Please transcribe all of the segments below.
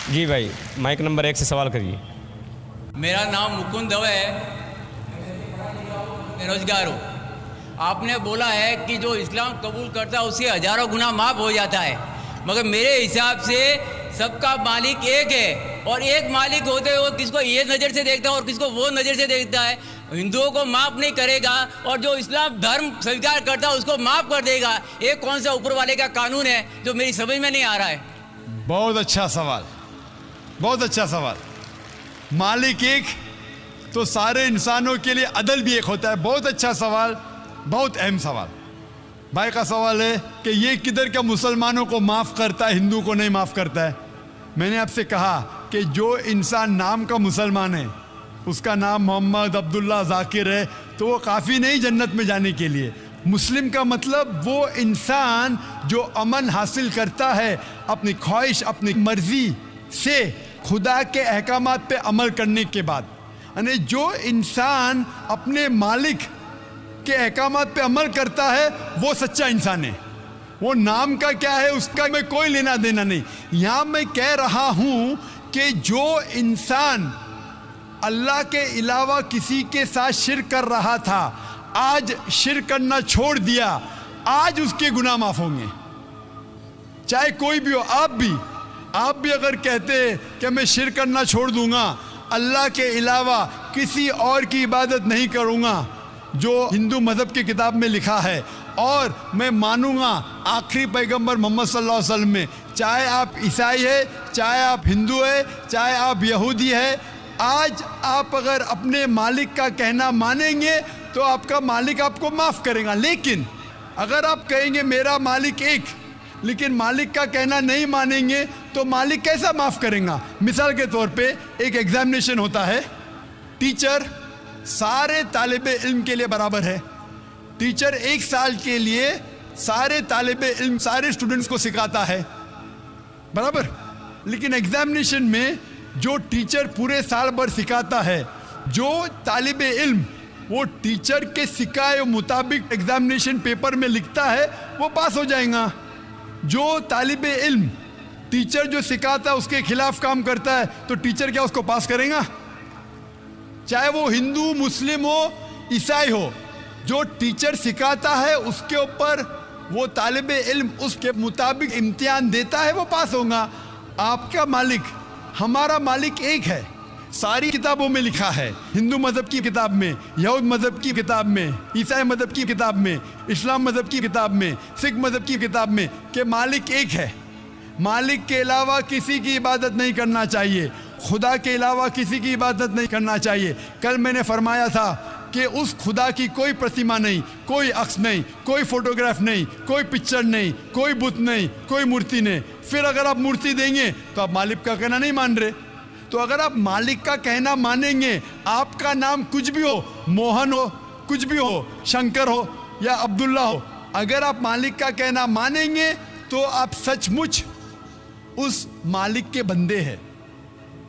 جی بھائی mic number 1 سے سوال کریے۔ میرا نام مکند دو ہے، بے روزگار ہوں۔ آپ نے بولا ہے کہ جو اسلام قبول کرتا ہے اس سے ہزاروں گنا معاف ہو جاتا ہے، مگر میرے حساب سے سب کا مالک ایک ہے، اور ایک مالک ہوتے ہوئے کس کو یہ نظر سے دیکھتا ہے اور کس کو وہ نظر سے دیکھتا ہے۔ ہندوؤں کو معاف نہیں کرے گا اور جو اسلام دھرم سویکار کرتا ہے اس کو معاف کر دے گا۔ یہ کون سا اوپر والے کا قانون ہے جو میری سمجھ میں نہیں آ رہا ہے؟ بہت اچھا سوال، بہت اچھا سوال۔ مالک ایک تو سارے انسانوں کے لیے عدل بھی ایک ہوتا ہے۔ بہت اچھا سوال، بہت اہم سوال۔ بھائی کا سوال ہے کہ یہ کدھر کا مسلمانوں کو معاف کرتا ہے، ہندو کو نہیں معاف کرتا ہے۔ میں نے آپ سے کہا کہ جو انسان نام کا مسلمان ہے، اس کا نام محمد عبداللہ ذاکر ہے، تو وہ کافی نہیں جنت میں جانے کے لیے۔ مسلم کا مطلب وہ انسان جو امن حاصل کرتا ہے اپنی خواہش، اپنی مرضی سے خدا کے احکامات پہ عمل کرنے کے بعد، یعنی جو انسان اپنے مالک کے احکامات پہ عمل کرتا ہے وہ سچا انسان ہے۔ وہ نام کا کیا ہے اس کا میں کوئی لینا دینا نہیں۔ یہاں میں کہہ رہا ہوں کہ جو انسان اللہ کے علاوہ کسی کے ساتھ شرک کر رہا تھا، آج شرک کرنا چھوڑ دیا، آج اس کے گناہ معاف ہوں گے، چاہے کوئی بھی ہو۔ آپ بھی اگر کہتے کہ میں شرک کرنا چھوڑ دوں گا، اللہ کے علاوہ کسی اور کی عبادت نہیں کروں گا جو ہندو مذہب کی کتاب میں لکھا ہے، اور میں مانوں گا آخری پیغمبر محمد صلی اللہ علیہ وسلم میں، چاہے آپ عیسائی ہے، چاہے آپ ہندو ہے، چاہے آپ یہودی ہے، آج آپ اگر اپنے مالک کا کہنا مانیں گے تو آپ کا مالک آپ کو معاف کرے گا۔ لیکن اگر آپ کہیں گے میرا مالک ایک، لیکن مالک کا کہنا نہیں مانیں گے تو مالک کیسا معاف کریں گا؟ مثال کے طور پہ ایک ایگزامینیشن ہوتا ہے، ٹیچر سارے طالب علم کے لیے برابر ہے۔ ٹیچر 1 سال کے لیے سارے طالب علم، سارے اسٹوڈنٹس کو سکھاتا ہے، برابر۔ لیکن ایگزامینیشن میں جو ٹیچر پورے سال بھر سکھاتا ہے، جو طالب علم وہ ٹیچر کے سکھائے مطابق ایگزامینیشن پیپر میں لکھتا ہے وہ پاس ہو جائے گا۔ جو طالب علم ٹیچر جو سکھاتا ہے اس کے خلاف کام کرتا ہے تو ٹیچر کیا اس کو پاس کرے گا؟ چاہے وہ ہندو، مسلم ہو، عیسائی ہو، جو ٹیچر سکھاتا ہے اس کے اوپر وہ طالب علم اس کے مطابق امتحان دیتا ہے وہ پاس ہوگا۔ آپ کا مالک، ہمارا مالک ایک ہے، ساری کتابوں میں لکھا ہے، ہندو مذہب کی کتاب میں، یہود مذہب کی کتاب میں، عیسائی مذہب کی کتاب میں، اسلام مذہب کی کتاب میں، سکھ مذہب کی کتاب میں، کہ مالک ایک ہے۔ مالک کے علاوہ کسی کی عبادت نہیں کرنا چاہیے، خدا کے علاوہ کسی کی عبادت نہیں کرنا چاہیے۔ کل میں نے فرمایا تھا کہ اس خدا کی کوئی پرتیما نہیں، کوئی عکس نہیں، کوئی فوٹوگراف نہیں، کوئی پکچر نہیں، کوئی بت نہیں، کوئی مورتی نہیں۔ پھر اگر آپ مورتی دیں گے تو آپ مالک کا کہنا نہیں مان رہے۔ تو اگر آپ مالک کا کہنا مانیں گے، آپ کا نام کچھ بھی ہو، موہن ہو، کچھ بھی ہو، شنکر ہو یا عبداللہ ہو، اگر آپ مالک کا کہنا مانیں گے تو آپ سچ مچ اس مالک کے بندے ہیں۔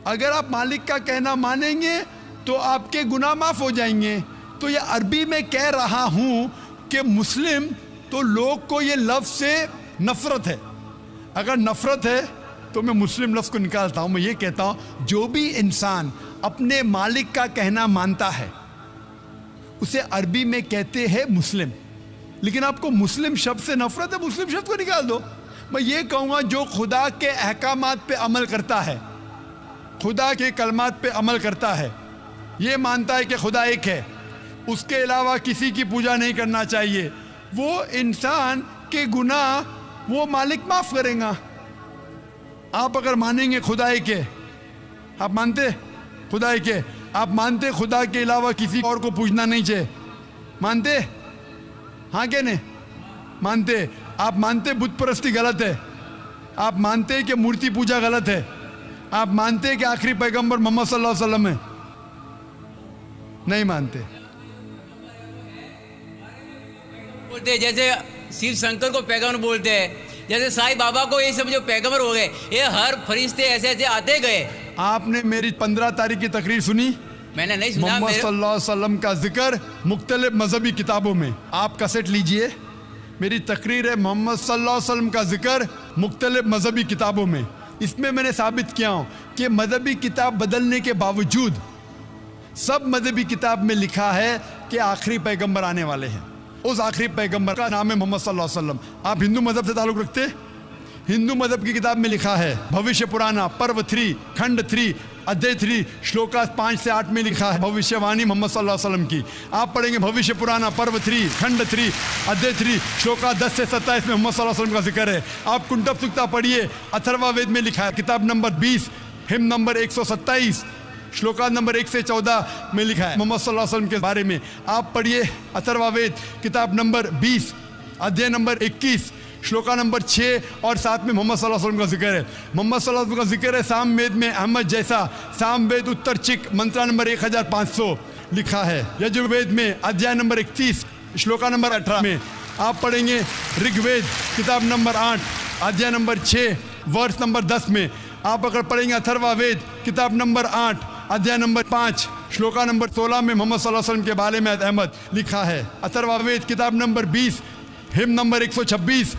اگر آپ مالک کا کہنا مانیں گے تو آپ کے گناہ معاف ہو جائیں گے۔ تو یہ عربی میں کہہ رہا ہوں کہ مسلم تو لوگ کو یہ لفظ سے نفرت ہے۔ اگر نفرت ہے تو میں مسلم لفظ کو نکالتا ہوں، میں یہ کہتا ہوں جو بھی انسان اپنے مالک کا کہنا مانتا ہے اسے عربی میں کہتے ہیں مسلم۔ لیکن آپ کو مسلم شبد سے نفرت ہے، مسلم شبد کو نکال دو۔ میں یہ کہوں گا جو خدا کے احکامات پہ عمل کرتا ہے، خدا کے کلمات پہ عمل کرتا ہے، یہ مانتا ہے کہ خدا ایک ہے، اس کے علاوہ کسی کی پوجا نہیں کرنا چاہیے، وہ انسان کے گناہ وہ مالک معاف کریں گا۔ آپ اگر مانیں گے خدا ایک ہے، آپ مانتے خدا ایک ہے، آپ مانتے خدا کے علاوہ کسی اور کو پوجنا نہیں چاہیے، مانتے؟ ہاں کہ نہیں مانتے؟ آپ مانتے بت پرستی غلط ہے، آپ مانتے کہ مورتی پوجا غلط ہے، آپ مانتے کہ آخری پیغمبر محمد صلی اللہ علیہ وسلم ہے؟ نہیں مانتے۔ بولتے جیسے شیو شنکر کو پیغمبر بولتے ہیں، جیسے سائی بابا کو یہ سب جو پیغمبر ہو گئے، یہ ہر فرشتے ایسے ایسے آتے گئے۔ آپ نے میری 15 تاریخ کی تقریر سنی؟ میں نے نہیں سنا۔ محمد صلی اللہ علیہ وسلم کا ذکر مختلف مذہبی کتابوں میں، آپ کیسٹ لیجئے، میری تقریر ہے محمد صلی اللہ علیہ وسلم کا ذکر مختلف مذہبی کتابوں میں۔ اس میں نے ثابت کیا ہوں کہ مذہبی کتاب بدلنے کے باوجود سب مذہبی کتاب میں لکھا ہے کہ آخری پیغمبر آنے والے ہیں. اس آخری پیغمبر کا نام ہے محمد صلی اللہ علیہ وسلم. آپ ہندو مذہب سے تعلق رکھتے؟ ہندو مذہب کی کتاب میں لکھا ہے بھوشیہ پرانا پرو 3 کھنڈ 3 ادھے 3 شلوکا 5 سے 8 میں لکھا ہے بھوشیہ وانی محمد صلی اللہ علیہ وسلم کی. آپ پڑھیں گے بھوشیہ پرانا پرو 3 کھنڈ 3 ادھے 3 شلوکا 10 سے 27 میں محمد صلی اللہ علیہ وسلم کا ذکر ہے. آپ کنٹب سکتا پڑھیے اتھروا وید میں لکھا ہے کتاب نمبر 20 ہم نمبر 127 شلوکا نمبر 1 سے 14 میں لکھا ہے محمد صلی اللہ علیہ وسلم کے بارے میں. آپ پڑھیے اتھروا وید کتاب نمبر 20 ادھیے نمبر 21 شلوکا نمبر 6 اور 7 میں محمد صلی اللہ علیہ وسلم کا ذکر ہے. محمد صلی اللہ علیہ وسلم کا ذکر ہے سام وید میں احمد جیسا سام وید اتر چک منترا نمبر 1500 لکھا ہے. یجر وید میں ادھیائے نمبر 31 شلوکا نمبر 18 میں. آپ پڑھیں گے رگ وید کتاب نمبر 8 ادھیائے نمبر 6 ورس نمبر 10 میں. آپ اگر پڑھیں گے اتھروا وید کتاب نمبر 8 ادھیائے نمبر 5 شلوکا نمبر 16 میں محمد صلی اللہ علیہ وسلم کے بارے میں احمد لکھا ہے. اتھروا وید کتاب نمبر 20 ہم نمبر 126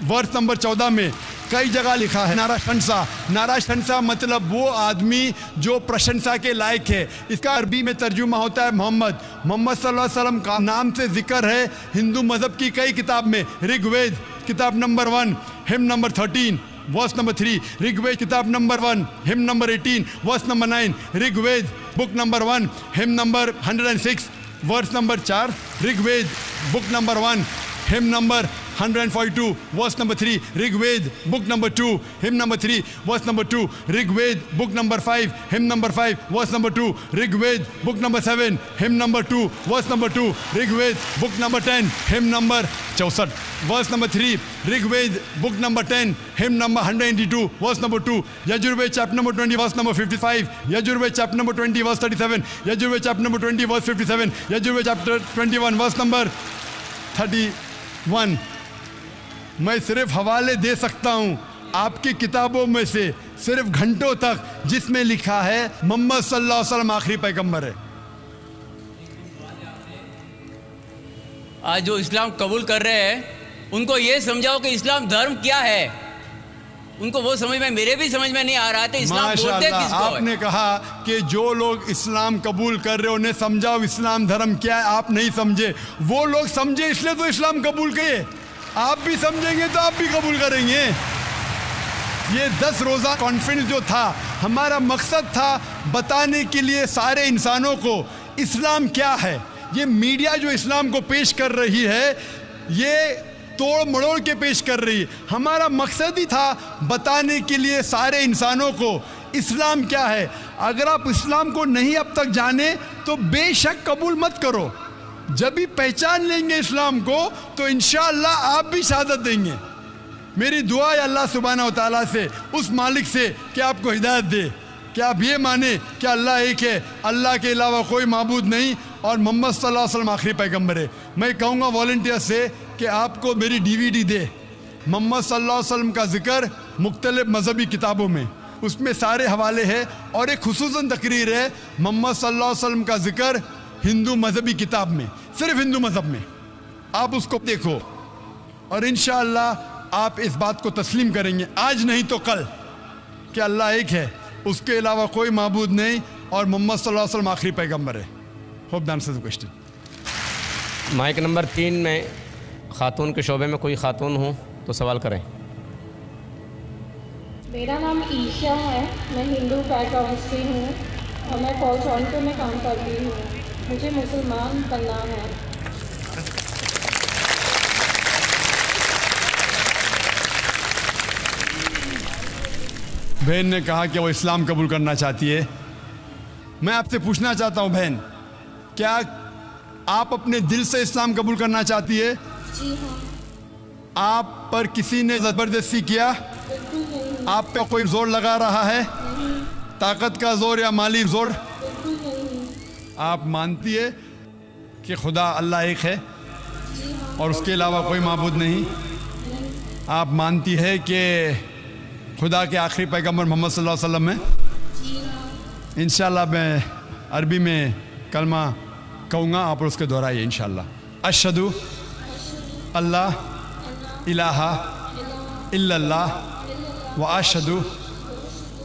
ورس نمبر 14 میں کئی جگہ لکھا ہے ناراشنسا. ناراشنسا مطلب وہ آدمی جو پرشنسا کے لائق ہے. اس کا عربی میں ترجمہ ہوتا ہے محمد. محمد صلی اللہ علیہ وسلم کا نام سے ذکر ہے ہندو مذہب کی کئی کتاب میں. رگ وید کتاب نمبر 1 ہم number 13 verse number 3 Rig Veda کتاب نمبر 1 ہم number 18 verse number 9 Rig Veda book number 1 ہم number 106 verse number 4 Rig Veda book number 1 ہم number 142 verse number 3 Rig Veda book number 2 ہم نمبر 3 ورس number 2 Rig Veda book number 5 ہم نمبر 5 ورس number 2 Rig Veda book number 7 ہم نمبر 2 ورس نمبر 2 رگ وید بک number 10 hymn number 64 verse number 3 Rig Veda بک number 10 hymn number 182 verse number 2 Yajur Veda chapter number 20 verse number 55 Yajur Veda chapter number 20 verse 37 Yajur Veda chapter number 20 verse 57 Yajur Veda chapter 21 verse number 31. میں صرف حوالے دے سکتا ہوں آپ کی کتابوں میں سے صرف گھنٹوں تک جس میں لکھا ہے محمد صلی اللہ علیہ وسلم آخری پیغمبر ہے. آج جو اسلام قبول کر رہے ہیں ان کو یہ سمجھاؤ کہ اسلام دھرم کیا ہے. ان کو وہ سمجھ میں میرے بھی سمجھ میں نہیں آ رہا تھا اسلام بولتے کس کو. آپ نے کہا کہ جو لوگ اسلام قبول کر رہے انہیں سمجھاؤ اسلام دھرم کیا ہے. آپ نہیں سمجھے, وہ لوگ سمجھے اس لیے تو اسلام قبول کیے. آپ بھی سمجھیں گے تو آپ بھی قبول کریں گے. یہ 10 روزہ کانفرنس جو تھا ہمارا مقصد تھا بتانے کے لیے سارے انسانوں کو اسلام کیا ہے. یہ میڈیا جو اسلام کو پیش کر رہی ہے یہ توڑ مڑوڑ کے پیش کر رہی ہے. ہمارا مقصد ہی تھا بتانے کے لیے سارے انسانوں کو اسلام کیا ہے. اگر آپ اسلام کو نہیں اب تک جانے تو بے شک قبول مت کرو. جب بھی پہچان لیں گے اسلام کو تو انشاءاللہ آپ بھی شہادت دیں گے. میری دعا ہے اللہ سبحانہ و تعالیٰ سے, اس مالک سے کہ آپ کو ہدایت دے کہ آپ یہ مانیں کہ اللہ ایک ہے, اللہ کے علاوہ کوئی معبود نہیں, اور محمد صلی اللہ علیہ وسلم آخری پیغمبر ہے. میں کہوں گا والنٹیئر سے کہ آپ کو میری DVD دے. محمد صلی اللہ علیہ وسلم کا ذکر مختلف مذہبی کتابوں میں, اس میں سارے حوالے ہیں, اور ایک خصوصاً تقریر ہے محمد صلی اللہ علیہ وسلم کا ذکر ہندو مذہبی کتاب میں, صرف ہندو مذہب میں. آپ اس کو دیکھو اور انشاءاللہ آپ اس بات کو تسلیم کریں گے آج نہیں تو کل کہ اللہ ایک ہے, اس کے علاوہ کوئی معبود نہیں, اور محمد صلی اللہ علیہ وسلم آخری پیغمبر ہے. ہوپ دان سے کوشچن. مائک نمبر 3 میں خاتون کے شعبے میں کوئی خاتون ہوں تو سوال کریں. میرا نام عیشا ہے, میں ہندو بیک گراؤنڈ سے ہوں اور میں کال ٹورنٹو میں کام کرتی ہوں. مجھے مسلمان بننا ہے. بہن نے کہا کہ وہ اسلام قبول کرنا چاہتی ہے. میں آپ سے پوچھنا چاہتا ہوں بہن, کیا آپ اپنے دل سے اسلام قبول کرنا چاہتی ہے؟ جی ہاں. آپ پر کسی نے زبردستی کیا؟ بالکل نہیں. آپ پہ کوئی زور لگا رہا ہے؟ نہیں. طاقت کا زور یا مالی زور؟ بالکل نہیں. آپ مانتی ہے کہ خدا اللہ ایک ہے جی ہاں. اور اس کے علاوہ کوئی معبود نہیں؟ آپ مانتی ہے کہ خدا کے آخری پیغمبر محمد صلی اللہ علیہ وسلم ہیں؟ جی ہاں. انشاءاللہ میں عربی میں کلمہ کہوں گا, آپ اس کے دہرائیے انشاءاللہ. اشہدو اللہ الہ الا اللہ و اشہدو